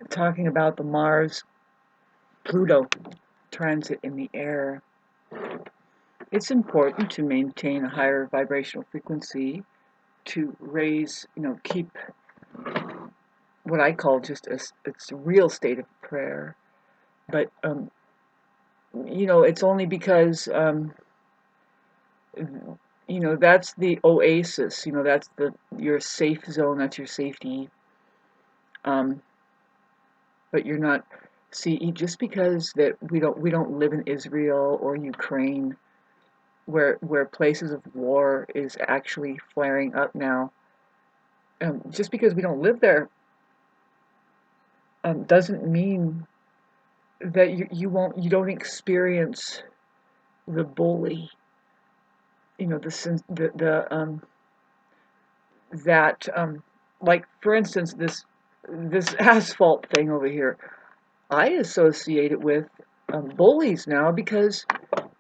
talking about the Mars-Pluto transit in the air. It's important to maintain a higher vibrational frequency to raise, keep what I call just it's a real state of prayer. But it's only because that's the oasis. That's your safe zone. That's your safety. Um, but you're not. See, just because that we don't live in Israel or Ukraine, where places of war is actually flaring up now. Just because we don't live there doesn't mean that you don't experience the bully. That like for instance this asphalt thing over here. I associate it with bullies now because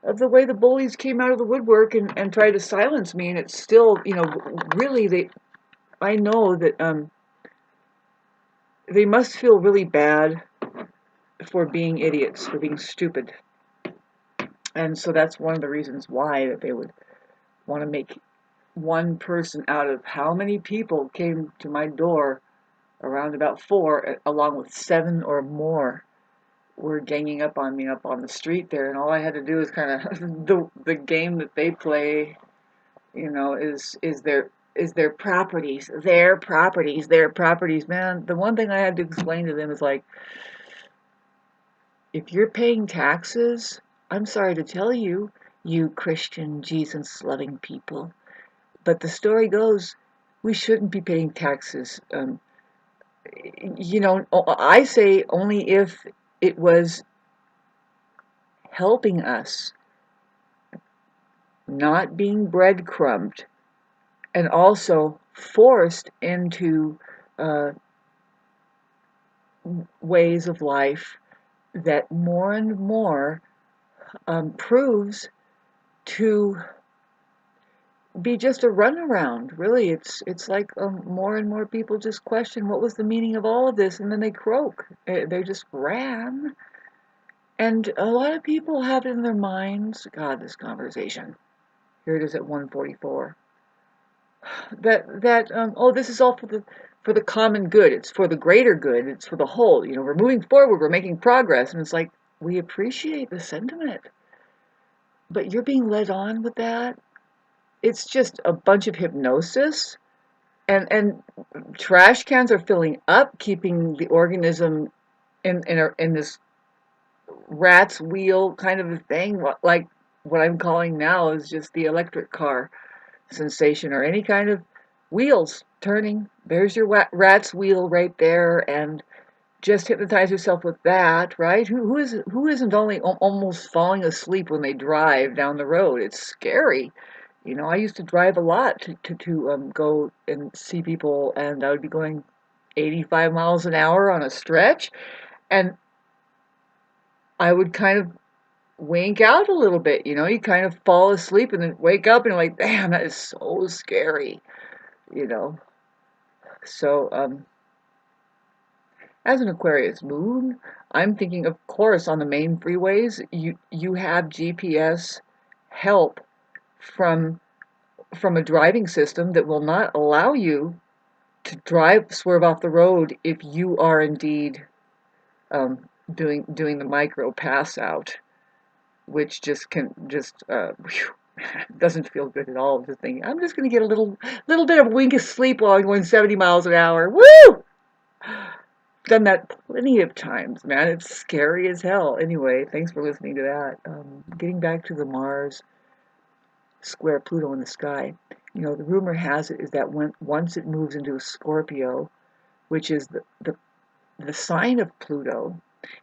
of the way the bullies came out of the woodwork and tried to silence me, and it's still, really I know that they must feel really bad for being idiots, for being stupid. And so that's one of the reasons why that they would want to make one person out of how many people came to my door around about 4, along with 7 or more were ganging up on me up on the street there, and all I had to do is kind of the game that they play, is their properties, their properties. Man, the one thing I had to explain to them is like, if you're paying taxes, I'm sorry to tell you, you Christian Jesus-loving people, but the story goes, we shouldn't be paying taxes. I say only if it was helping us, not being breadcrumbed, and also forced into uh, ways of life that more and more proves to be just a runaround. Really, it's like more and more people just question what was the meaning of all of this, and then they croak. They just ran, and a lot of people have it in their minds. God, this conversation. Here it is at 1:44. That this is all for the common good. It's for the greater good. It's for the whole. We're moving forward. We're making progress, and it's like we appreciate the sentiment, but you're being led on with that. It's just a bunch of hypnosis, and trash cans are filling up, keeping the organism in this rat's wheel kind of a thing. Like what I'm calling now is just the electric car sensation, or any kind of wheels turning. There's your rat's wheel right there, and just hypnotize yourself with that, right? Who isn't only almost falling asleep when they drive down the road? It's scary. I used to drive a lot to go and see people, and I would be going 85 miles an hour on a stretch, and I would kind of wink out a little bit. You kind of fall asleep and then wake up, and you're like, damn, that is so scary. you know. So, as an Aquarius moon, I'm thinking, of course, on the main freeways, you have GPS help from a driving system that will not allow you to swerve off the road if you are indeed um, doing the micro pass out, which doesn't feel good at all. Just thinking, I'm just going to get a little bit of wink of sleep while I'm going 70 miles an hour. Woo! Done that plenty of times, man. It's scary as hell. Anyway, thanks for listening to that. Getting back to the Mars square Pluto in the sky. The rumor has it is that once it moves into a Scorpio, which is the sign of Pluto,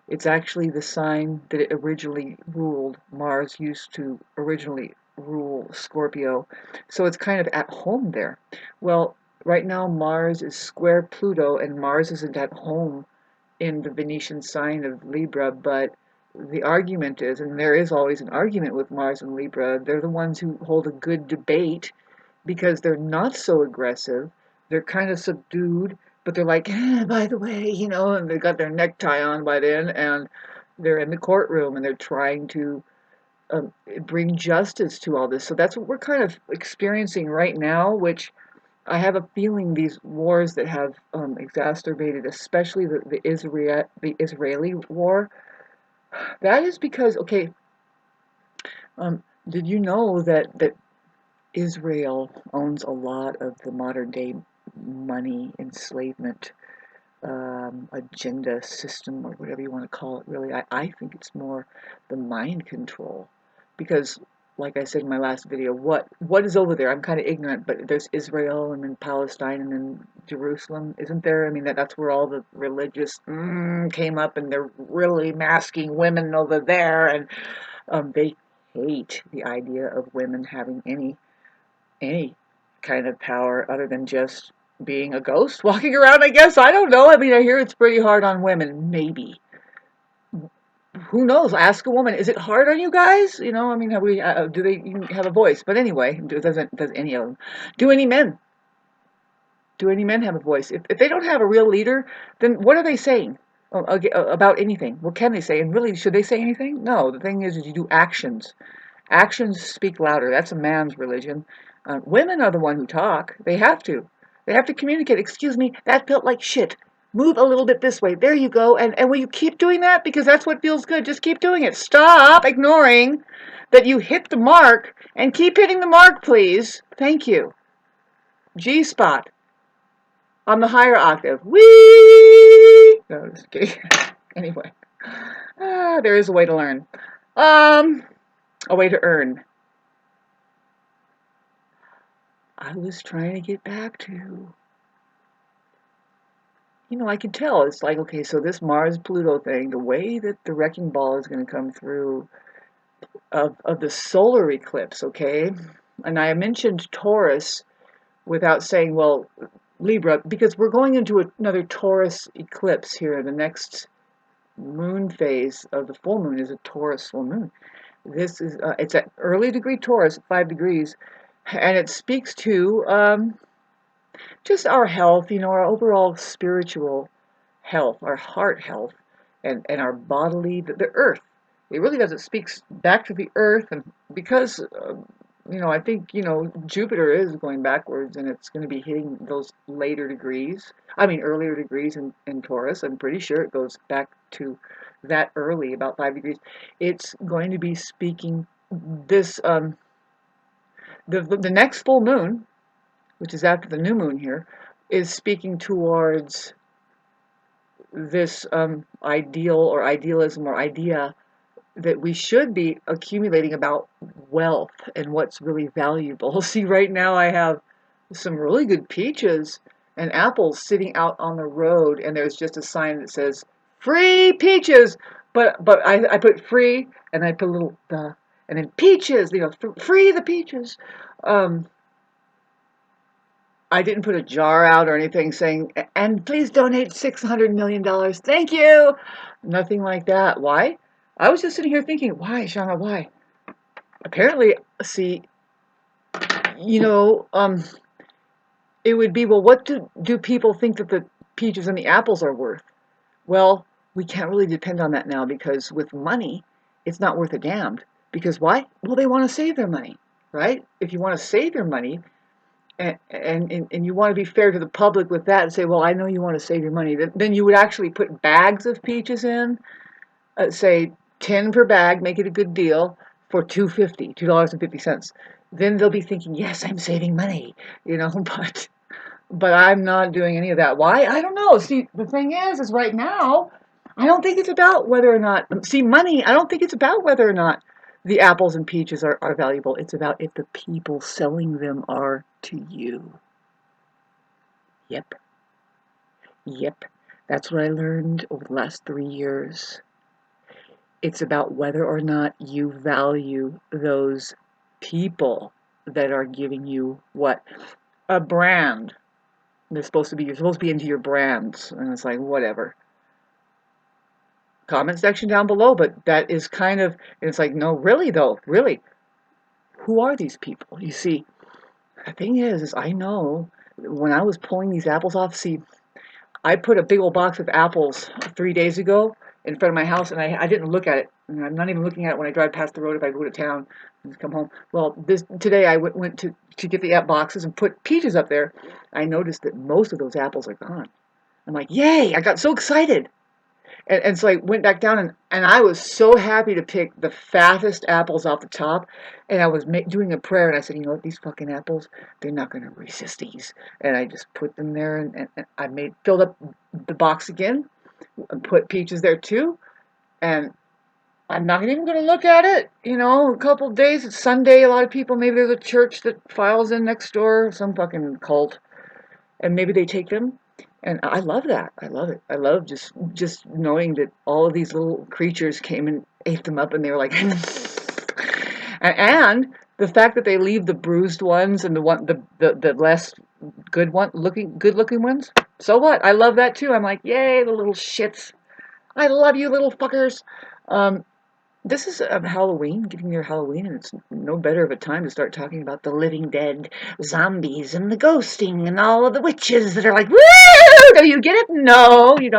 it's actually the sign that it originally ruled. Mars used to originally rule Scorpio, so it's kind of at home there. Well, right now Mars is square Pluto, and Mars isn't at home in the Venusian sign of Libra, but the argument is, and there is always an argument with Mars and Libra, they're the ones who hold a good debate because they're not so aggressive. They're kind of subdued. but they're like, by the way, and they got their necktie on by then, and they're in the courtroom and they're trying to bring justice to all this. So that's what we're kind of experiencing right now, which I have a feeling these wars that have exacerbated, especially the Israeli war, that is because, okay, did you know that Israel owns a lot of the modern day money enslavement agenda system, or whatever you want to call it? Really, I think it's more the mind control, because like I said in my last video, what is over there? I'm kind of ignorant, but there's Israel and then Palestine and then Jerusalem, isn't there? I mean, that's where all the religious came up, and they're really masking women over there, and they hate the idea of women having any kind of power other than just being a ghost walking around, I guess. I don't know. I mean, I hear it's pretty hard on women. Maybe. Who knows? Ask a woman. Is it hard on you guys? I mean, do they even have a voice? But anyway, does any of them? Do any men? Do any men have a voice? If they don't have a real leader, then what are they saying about anything? What can they say? And really, should they say anything? No. The thing is you do actions. Actions speak louder. That's a man's religion. Women are the one who talk. They have to. They have to communicate. Excuse me, that felt like shit. Move a little bit this way. There you go. And will you keep doing that? Because that's what feels good. Just keep doing it. Stop ignoring that you hit the mark, and keep hitting the mark, please. Thank you. G spot on the higher octave. Whee! No, just kidding. Anyway, there is a way to learn. A way to earn. I was trying to get back to, I can tell. It's like, okay, so this Mars-Pluto thing, the way that the wrecking ball is going to come through of the solar eclipse, okay? And I mentioned Taurus without saying, well, Libra, because we're going into another Taurus eclipse here. The next moon phase of the full moon is a Taurus full moon. This is, it's at early degree Taurus, 5 degrees, and it speaks to just our health, our overall spiritual health, our heart health, and our bodily, the earth. It really does. It speaks back to the earth, and because, I think, Jupiter is going backwards, and it's going to be hitting those earlier degrees in Taurus. I'm pretty sure it goes back to that early, about 5 degrees. It's going to be speaking this, the next full moon, which is after the new moon here, is speaking towards this ideal or idealism or idea that we should be accumulating about wealth and what's really valuable. See, right now I have some really good peaches and apples sitting out on the road, and there's just a sign that says free peaches, but I put free, and I put a little and then peaches, free the peaches. I didn't put a jar out or anything saying, and please donate $600 million. Thank you. Nothing like that. Why? I was just sitting here thinking, why, Shauna, why? Apparently, see, it would be, well, what do people think that the peaches and the apples are worth? Well, we can't really depend on that now, because with money, it's not worth a damn. Because why? Well, they want to save their money, right? If you want to save your money, and you want to be fair to the public with that and say, well, I know you want to save your money, then you would actually put bags of peaches in, say 10 per bag, make it a good deal, for $2.50. Then they'll be thinking, yes, I'm saving money, but I'm not doing any of that. Why? I don't know. See, the thing is right now, I don't think it's about whether or not, money, I don't think it's about whether or not the apples and peaches are valuable. It's about if the people selling them are to you. Yep. That's what I learned over the last 3 years. It's about whether or not you value those people that are giving you what? A brand. You're supposed to be into your brands. And it's like, whatever. Comment section down below, but that is kind of, and it's like, no, really though, really, who are these people? You see, the thing is I know when I was pulling these apples off, see, I put a big old box of apples 3 days ago in front of my house, and I didn't look at it. And I'm not even looking at it when I drive past the road if I go to town and come home. Well, today I went to get the boxes and put peaches up there. I noticed that most of those apples are gone. I'm like, yay! I got so excited. And so I went back down, and I was so happy to pick the fattest apples off the top. And I was doing a prayer, and I said, you know what, these fucking apples, they're not going to resist these. And I just put them there, and I filled up the box again, and put peaches there too. And I'm not even going to look at it. You know, a couple of days, it's Sunday, a lot of people, maybe there's a church that files in next door, some fucking cult, and maybe they take them. And I love that. I love it. I love just knowing that all of these little creatures came and ate them up, and they were like, and the fact that they leave the bruised ones and the less good looking ones. So what? I love that too. I'm like, yay, the little shits. I love you, little fuckers. This is Halloween, getting near Halloween, and it's no better of a time to start talking about the living dead, zombies, and the ghosting, and all of the witches that are like, woo! Do you get it? No, you don't.